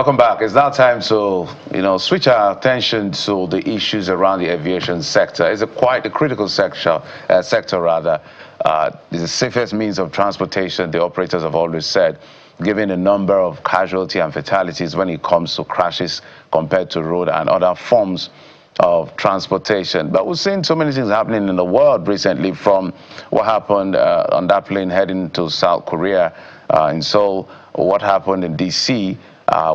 Welcome back. It's now time to, switch our attention to the issues around the aviation sector. It's quite a critical sector. It's the safest means of transportation, the operators have always said, given the number of casualty and fatalities when it comes to crashes compared to road and other forms of transportation. But we've seen so many things happening in the world recently, from what happened on that plane heading to South Korea in Seoul, what happened in D.C.,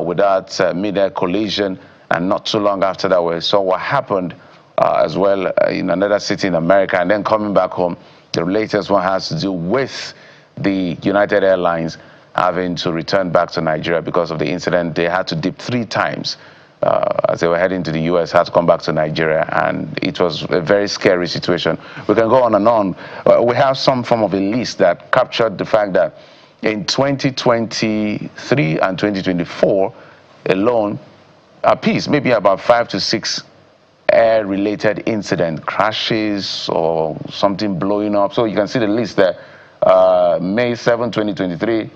with that mid-air collision, and not too long after that we saw what happened as well in another city in America, and then coming back home. The latest one has to do with the United Airlines having to return back to Nigeria because of the incident. They had to dip 3 times as they were heading to the U.S., had to come back to Nigeria, and it was a very scary situation. We can go on and on. We have some form of a list that captured the fact that in 2023 and 2024 alone, apiece, maybe about 5 to 6 air-related incident crashes or something blowing up. So you can see the list there. May 7, 2023,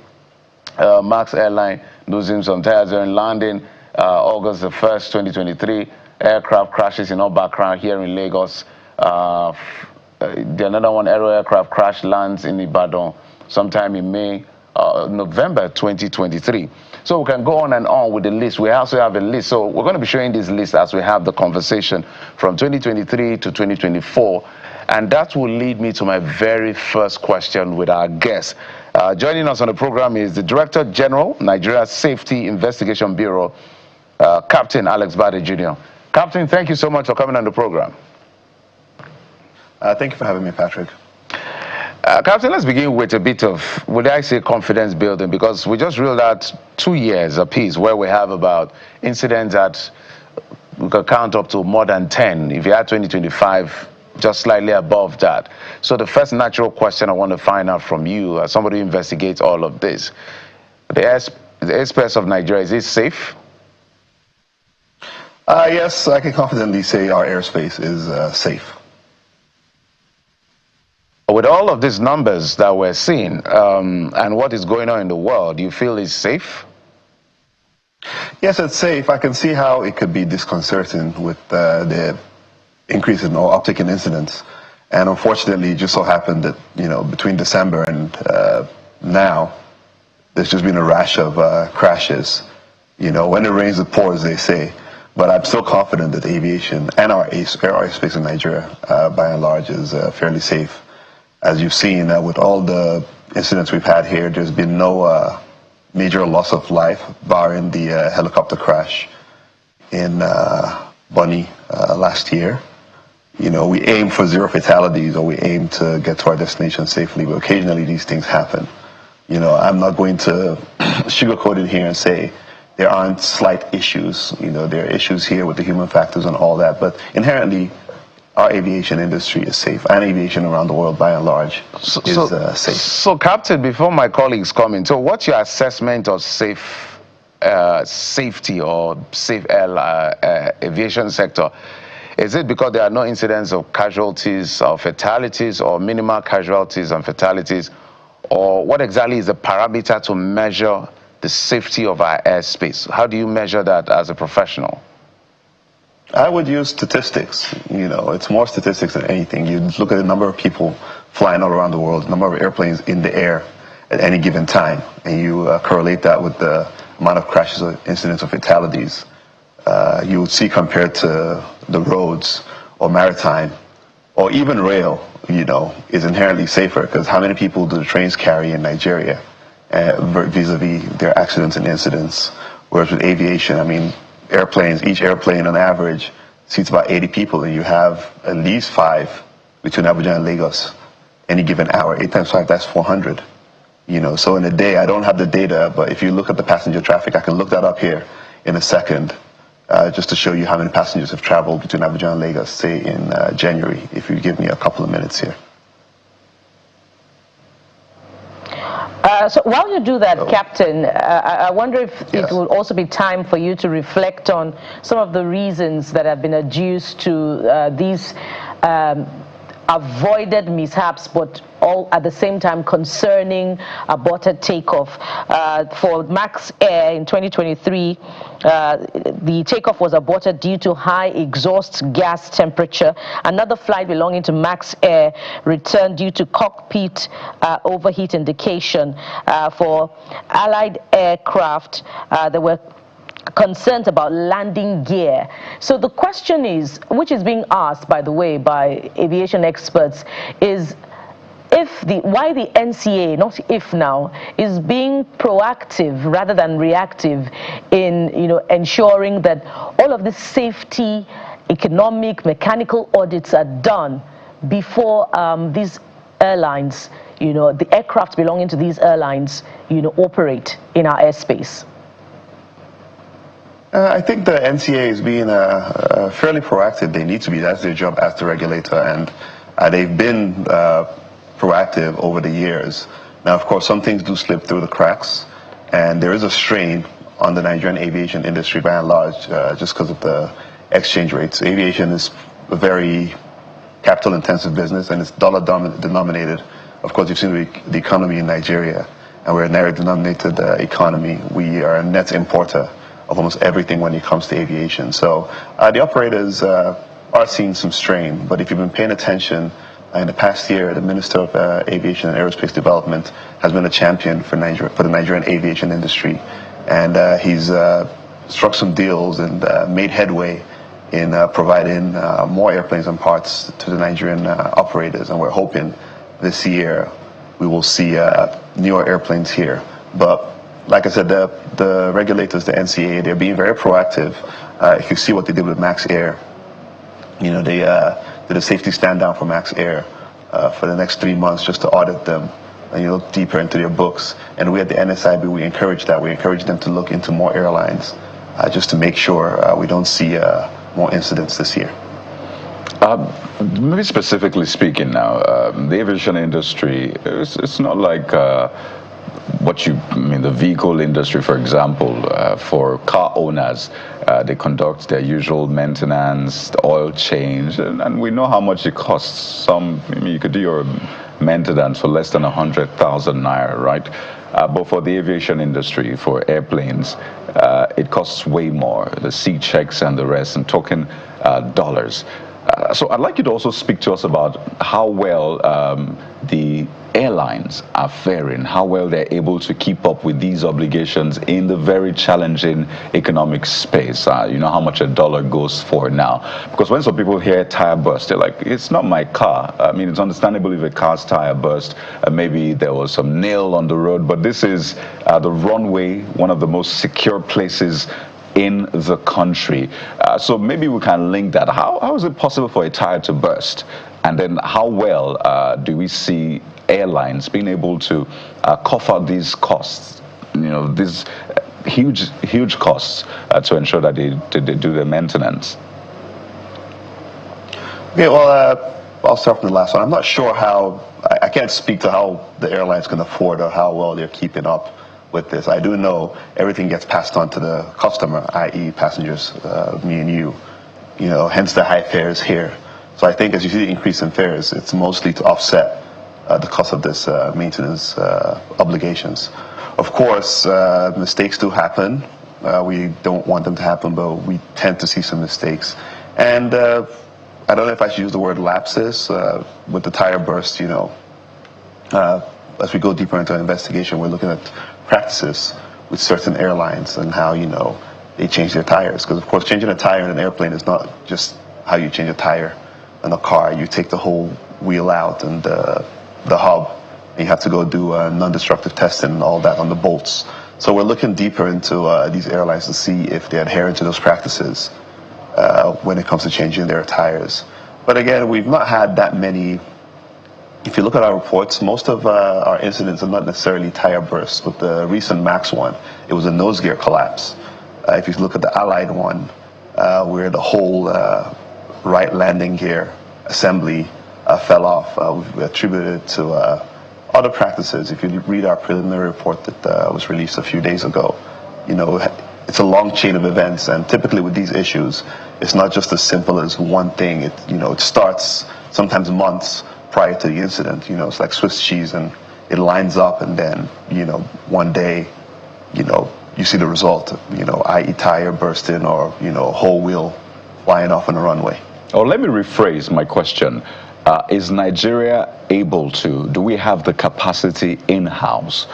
Max Airline losing some tires during landing. August the 1st, 2023, aircraft crashes in our background here in Lagos. Another one, Aero aircraft crash lands in Ibadan sometime in November 2023. So we can go on and on with the list. We also have a list. So we're going to be showing this list as we have the conversation from 2023 to 2024. And that will lead me to my very first question with our guest. Joining us on the program is the Director General, Nigeria Safety Investigation Bureau, Captain Alex Badeh.Jr. Captain, thank you so much for coming on the program. Thank you for having me, Patrick. Captain, let's begin with a bit of, would I say, confidence building, because we just reeled out 2 years apiece where we have about incidents that we could count up to more than 10. If you add 2025, just slightly above that. So the first natural question I want to find out from you, as somebody who investigates all of this, the airspace of Nigeria, is it safe? Yes, I can confidently say our airspace is safe. With all of these numbers that we're seeing and what is going on in the world, do you feel it's safe? Yes, it's safe. I can see how it could be disconcerting with the increase in or uptick in incidents. And unfortunately, it just so happened that, between December and now, there's just been a rash of crashes. When it rains, it pours, they say. But I'm still confident that aviation and our airspace in Nigeria, by and large, is fairly safe. As you've seen, with all the incidents we've had here, there's been no major loss of life, barring the helicopter crash in Bunny last year. We aim for 0 fatalities, or we aim to get to our destination safely, but occasionally these things happen. I'm not going to sugarcoat it here and say there aren't slight issues. There are issues here with the human factors and all that, but inherently, our aviation industry is safe, and aviation around the world, by and large, is safe. So, Captain, before my colleagues come in, so what's your assessment of safety or safe aviation sector? Is it because there are no incidents of casualties or fatalities, or minimal casualties and fatalities, or what exactly is the parameter to measure the safety of our airspace? How do you measure that as a professional? I would use statistics. It's more statistics than anything. You look at the number of people flying all around the world, the number of airplanes in the air at any given time, and you correlate that with the amount of crashes, or incidents, or fatalities. You would see, compared to the roads or maritime or even rail, is inherently safer, because how many people do the trains carry in Nigeria vis-a-vis their accidents and incidents? Whereas with aviation, each airplane on average seats about 80 people, and you have at least 5 between Abuja and Lagos any given hour. 8 times 5, that's 400. So in a day, I don't have the data, but if you look at the passenger traffic, I can look that up here in a second, just to show you how many passengers have traveled between Abuja and Lagos, say in January, if you give me a couple of minutes here. So while you do that, Captain, I wonder if it will also be time for you to reflect on some of the reasons that have been adduced to these avoided mishaps, but all at the same time concerning aborted takeoff. For Max Air in 2023, the takeoff was aborted due to high exhaust gas temperature. Another flight belonging to Max Air returned due to cockpit overheat indication. For Allied aircraft, there were concerns about landing gear. So the question is, which is being asked, by the way, by aviation experts, is why the NCA, not if now, is being proactive rather than reactive in ensuring that all of the safety, economic, mechanical audits are done before these airlines, the aircraft belonging to these airlines, operate in our airspace. I think the NCA is being fairly proactive. They need to be. That's their job as the regulator, and they've been proactive over the years. Now, of course, some things do slip through the cracks, and there is a strain on the Nigerian aviation industry by and large, just because of the exchange rates. Aviation is a very capital-intensive business, and it's dollar-denominated. Of course, you've seen the economy in Nigeria, and we're a naira-denominated economy. We are a net importer of almost everything when it comes to aviation. So the operators are seeing some strain, but if you've been paying attention, in the past year, the Minister of Aviation and Aerospace Development has been a champion for the Nigerian aviation industry, and he's struck some deals and made headway in providing more airplanes and parts to the Nigerian operators, and we're hoping this year we will see newer airplanes here. But like I said, the regulators, the NCA, they're being very proactive. If you see what they did with Max Air, they did a safety stand down for Max Air for the next 3 months just to audit them and look deeper into their books. And we at the NSIB, we encourage that. We encourage them to look into more airlines just to make sure we don't see more incidents this year. Maybe specifically speaking now, the aviation industry, it's not like the vehicle industry, for example, for car owners, they conduct their usual maintenance, the oil change, and we know how much it costs. You could do your maintenance for less than 100,000 naira, right? But for the aviation industry, for airplanes, it costs way more. The C checks and the rest, and talking dollars. So I'd like you to also speak to us about how well the airlines are faring, how well they're able to keep up with these obligations in the very challenging economic space. How much a dollar goes for now. Because when some people hear tire burst, they're like, it's not my car. It's understandable if a car's tire burst, maybe there was some nail on the road, but this is the runway, one of the most secure places in the country. So maybe we can link that. How is it possible for a tire to burst? And then how well do we see airlines being able to cover these costs, these huge costs to ensure that they do their maintenance? Okay, well, I'll start from the last one. I'm not sure I can't speak to how the airlines can afford or how well they're keeping up with this. I do know everything gets passed on to the customer, i.e. passengers, me and you, hence the high fares here. So I think as you see the increase in fares, it's mostly to offset the cost of this maintenance obligations. Of course, mistakes do happen. We don't want them to happen, but we tend to see some mistakes. And I don't know if I should use the word lapses with the tire burst, as we go deeper into our investigation, we're looking at practices with certain airlines and how, they change their tires. Because, of course, changing a tire in an airplane is not just how you change a tire in a car. You take the whole wheel out and the hub, and you have to go do non-destructive testing and all that on the bolts. So we're looking deeper into these airlines to see if they adhere to those practices when it comes to changing their tires. But again, we've not had that many. If you look at our reports, most of our incidents are not necessarily tire bursts. With the recent MAX one, it was a nose gear collapse. If you look at the Allied one, where the whole right landing gear assembly fell off, we attributed it to other practices. If you read our preliminary report that was released a few days ago, it's a long chain of events, and typically with these issues, it's not just as simple as one thing. It starts sometimes months prior to the incident. You know, it's like Swiss cheese, and it lines up, and then, you know, one day, you know, you see the result, you know, i.e. tire bursting, or, you know, whole wheel flying off on the runway. Oh, let me rephrase my question. Is Nigeria able to, do we have the capacity in-house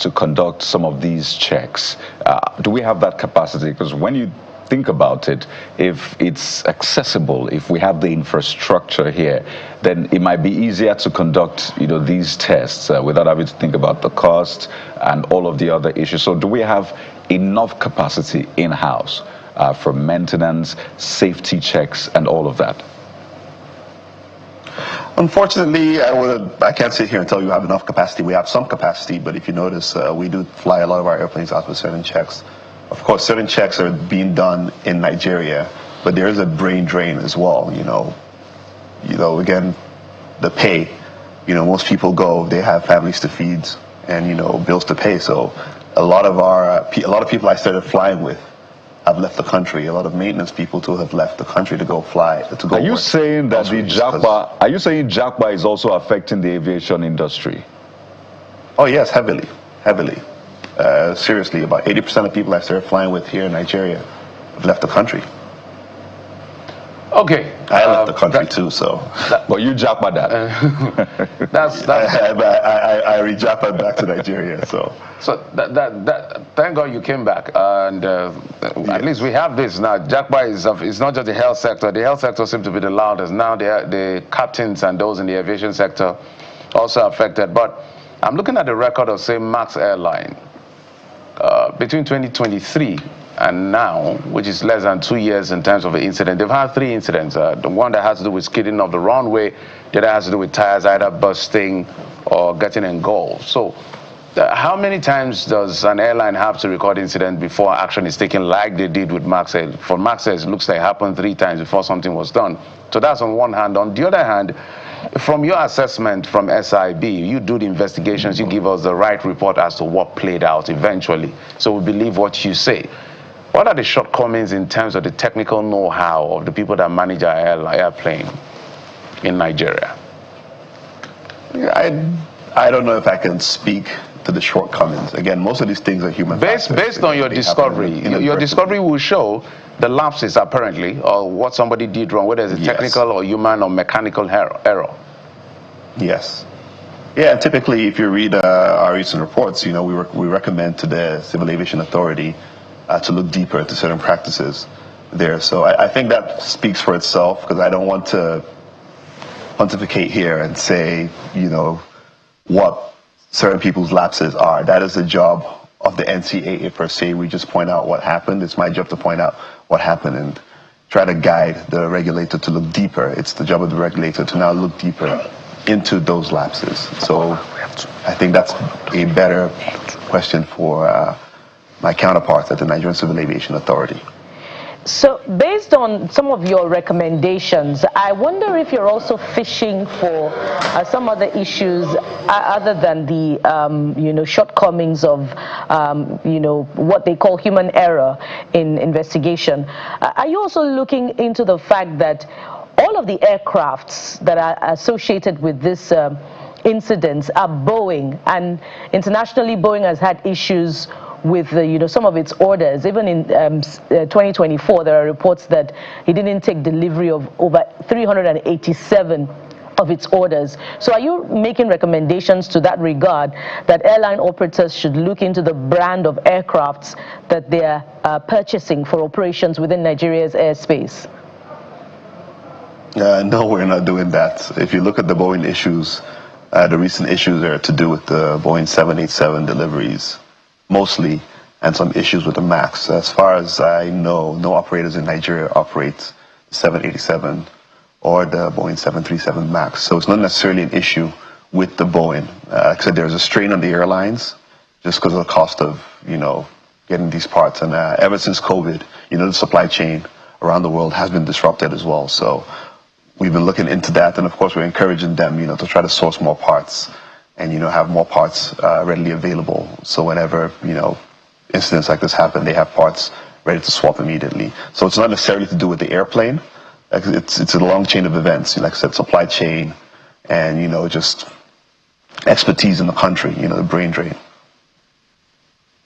to conduct some of these checks? Do we have that capacity? Because when you think about it, if it's accessible, if we have the infrastructure here, then it might be easier to conduct, you know, these tests without having to think about the cost and all of the other issues. So do we have enough capacity in-house for maintenance, safety checks, and all of that? Unfortunately, I can't sit here and tell you we have enough capacity. We have some capacity, but if you notice, we do fly a lot of our airplanes out with certain checks. Of course, certain checks are being done in Nigeria, but there is a brain drain as well. You know, again, the pay. You know, most people go, they have families to feed, and, you know, bills to pay. So a lot of people I started flying with have left the country. A lot of maintenance people too have left the country to go fly, to go. Are you work saying that elsewhere, the JACBA, are you saying JACBA is also affecting the aviation industry? Oh yes, heavily. Seriously, about 80% of people I started flying with here in Nigeria have left the country. Okay. I left the country too, so. Well, you JACBA that. I re-JACBA'd back to Nigeria, so. So thank God you came back, and at least we have this now. JACBA is not just the health sector. The health sector seems to be the loudest. Now the captains and those in the aviation sector also affected. But I'm looking at the record of, say, Max Airline. Between 2023 and now, which is less than 2 years in terms of the incident, they've had 3 incidents. The one that has to do with skidding off the runway, the other has to do with tires either bursting or getting engulfed. So how many times does an airline have to record incident before action is taken, like they did with Max Air? For Max Air, it looks like it happened 3 times before something was done. So that's on one hand. On the other hand, from your assessment from SIB, you do the investigations, you give us the right report as to what played out eventually. So we believe what you say. What are the shortcomings in terms of the technical know-how of the people that manage our airplane in Nigeria? I don't know if I can speak to the shortcomings. Again, most of these things are human factors. Based on your discovery, your discovery will show the lapses apparently, or what somebody did wrong, whether it's a technical or human or mechanical error. Yes. Yeah, and typically if you read our recent reports, you know, we recommend to the Civil Aviation Authority to look deeper into certain practices there. So I think that speaks for itself, because I don't want to pontificate here and say, you know, what certain people's lapses are. That is the job of the NCAA per se. We just point out what happened. It's my job to point out what happened and try to guide the regulator to look deeper. It's the job of the regulator to now look deeper into those lapses. So I think that's a better question for my counterparts at the Nigerian Civil Aviation Authority. So based on some of your recommendations, I wonder if you're also fishing for some other issues other than the you know, shortcomings of you know, what they call human error in investigation. Are you also looking into the fact that all of the aircrafts that are associated with this incidents are Boeing, and internationally Boeing has had issues with you know, some of its orders? Even in 2024, there are reports that he didn't take delivery of over 387 of its orders. So are you making recommendations to that regard, that airline operators should look into the brand of aircrafts that they're purchasing for operations within Nigeria's airspace? No, we're not doing that. If you look at the Boeing issues, the recent issues are to do with the Boeing 787 deliveries, mostly, and some issues with the MAX. As far as I know, no operators in Nigeria operate the 787 or the Boeing 737 MAX. So it's not necessarily an issue with the Boeing. Like I said, there's a strain on the airlines just because of the cost of, you know, getting these parts. And ever since COVID, you know, the supply chain around the world has been disrupted as well. So we've been looking into that, and of course we're encouraging them, you know, to try to source more parts and, you know, have more parts readily available. So whenever, you know, incidents like this happen, they have parts ready to swap immediately. So it's not necessarily to do with the airplane. It's a long chain of events. Like I said, supply chain, and just expertise in the country. The brain drain.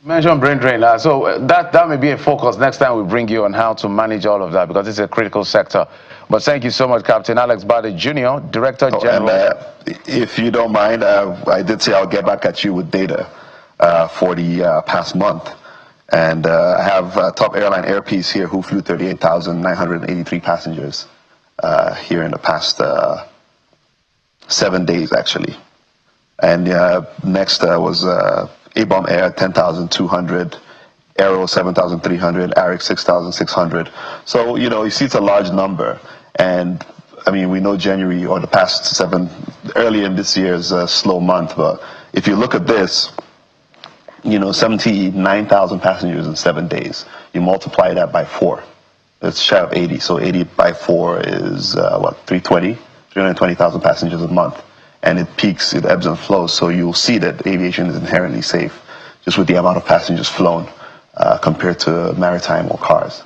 Mention brain drain. So that may be a focus next time we bring you on how to manage all of that, because it's a critical sector. But thank you so much, Captain Alex Badeh.Jr., Director General. And if you don't mind, I did say I'll get back at you with data for the past month. And I have top airline Airpeace here who flew 38,983 passengers here in the past 7 days, actually. And next was A-Bomb Air, 10,200, Aero, 7,300, Arik, 6,600. So, you see it's a large number. And, I mean, we know January, or the past early in this year's slow month. But if you look at this, 79,000 passengers in 7 days. You multiply that by 4. It's shy of 80. So 80 by 4 is, 320,000 passengers a month. And it peaks, it ebbs and flows. So you'll see that aviation is inherently safe, just with the amount of passengers flown compared to maritime or cars.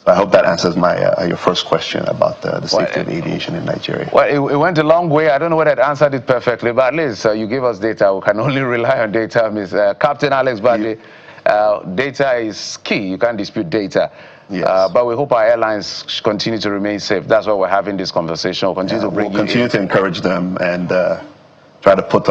So I hope that answers your first question about the safety of aviation in Nigeria. Well, it went a long way. I don't know whether it answered it perfectly, but at least you gave us data. We can only rely on data, Captain Alex Badeh. Data is key. You can't dispute data. Yes. But we hope our airlines continue to remain safe. That's why we're having this conversation. We'll continue to encourage them and try to put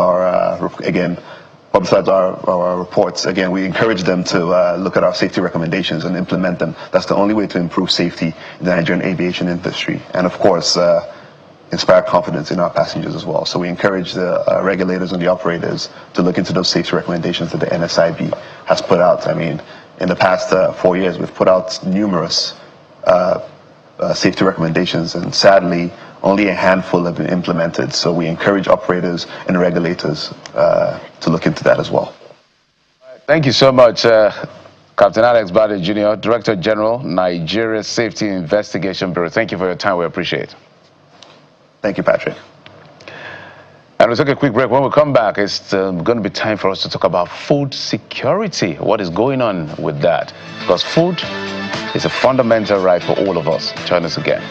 publicize our reports. Again, we encourage them to look at our safety recommendations and implement them. That's the only way to improve safety in the Nigerian aviation industry. And of course, inspire confidence in our passengers as well. So we encourage the regulators and the operators to look into those safety recommendations that the NSIB has put out. I mean, in the past 4 years, we've put out numerous safety recommendations, and sadly, only a handful have been implemented. So we encourage operators and regulators to look into that as well. Thank you so much, Captain Alex Badeh Jr., Director General, Nigeria Safety Investigation Bureau. Thank you for your time. We appreciate it. Thank you, Patrick. And we'll take a quick break. When we come back, it's going to be time for us to talk about food security. What is going on with that? Because food is a fundamental right for all of us. Join us again.